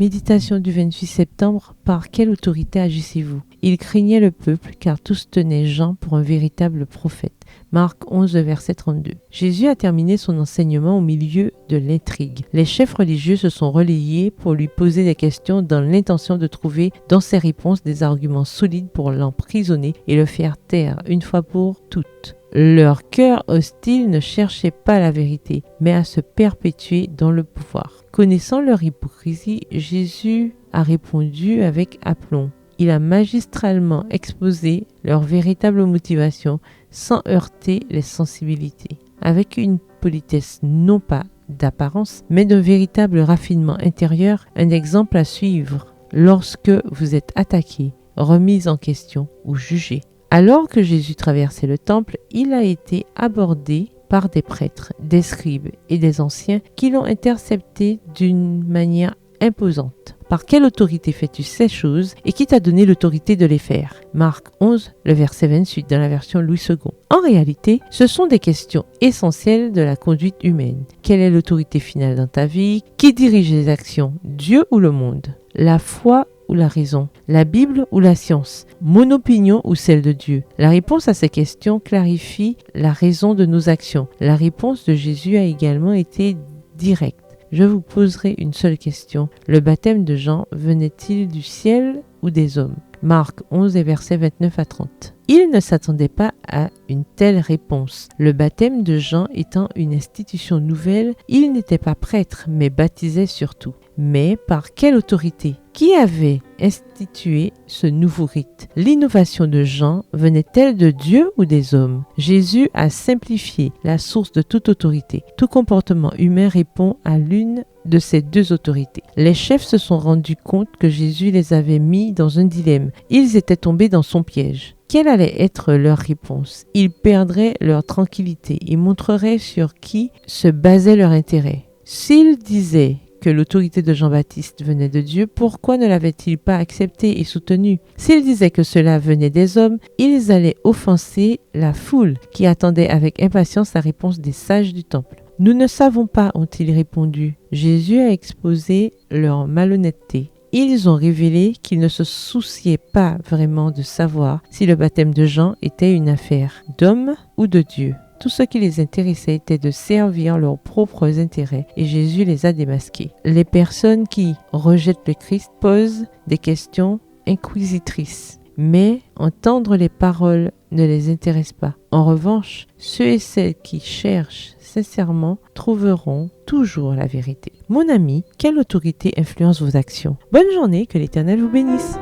Méditation du 28 septembre. Par quelle autorité agissez-vous? Il craignait le peuple, car tous tenaient Jean pour un véritable prophète. Marc 11, verset 32. Jésus a terminé son enseignement au milieu de l'intrigue. Les chefs religieux se sont relayés pour lui poser des questions dans l'intention de trouver dans ses réponses des arguments solides pour l'emprisonner et le faire taire une fois pour toutes. Leur cœur hostile ne cherchait pas la vérité, mais à se perpétuer dans le pouvoir. Connaissant leur hypocrisie, Jésus a répondu avec aplomb. Il a magistralement exposé leur véritable motivation sans heurter les sensibilités. Avec une politesse non pas d'apparence, mais d'un véritable raffinement intérieur, un exemple à suivre lorsque vous êtes attaqué, remis en question ou jugé. Alors que Jésus traversait le temple, il a été abordé par des prêtres, des scribes et des anciens qui l'ont intercepté d'une manière imposante. Par quelle autorité fais-tu ces choses et qui t'a donné l'autorité de les faire? Marc 11, le verset 28 dans la version Louis II. En réalité, ce sont des questions essentielles de la conduite humaine. Quelle est l'autorité finale dans ta vie? Qui dirige les actions? Dieu ou le monde? La foi ou la raison? La Bible ou la science? Mon opinion ou celle de Dieu? La réponse à ces questions clarifie la raison de nos actions. La réponse de Jésus a également été directe. Je vous poserai une seule question. Le baptême de Jean venait-il du ciel ou des hommes? Marc 11 et versets 29 à 30. Il ne s'attendait pas à une telle réponse. Le baptême de Jean étant une institution nouvelle, il n'était pas prêtre, mais baptisait surtout. Mais par quelle autorité? Qui avait institué ce nouveau rite? L'innovation de Jean venait-elle de Dieu ou des hommes? Jésus a simplifié la source de toute autorité. Tout comportement humain répond à l'une de ces deux autorités. Les chefs se sont rendus compte que Jésus les avait mis dans un dilemme. Ils étaient tombés dans son piège. Quelle allait être leur réponse? Ils perdraient leur tranquillité et montreraient sur qui se basait leur intérêt. S'ils disaient que l'autorité de Jean-Baptiste venait de Dieu, pourquoi ne l'avaient-ils pas accepté et soutenu? S'ils disaient que cela venait des hommes, ils allaient offenser la foule qui attendait avec impatience la réponse des sages du temple. Nous ne savons pas, ont-ils répondu. Jésus a exposé leur malhonnêteté. Ils ont révélé qu'ils ne se souciaient pas vraiment de savoir si le baptême de Jean était une affaire d'homme ou de Dieu. Tout ce qui les intéressait était de servir leurs propres intérêts et Jésus les a démasqués. Les personnes qui rejettent le Christ posent des questions inquisitrices, mais entendre les paroles ne les intéresse pas. En revanche, ceux et celles qui cherchent sincèrement trouveront toujours la vérité. Mon ami, quelle autorité influence vos actions? Bonne journée, que l'Éternel vous bénisse.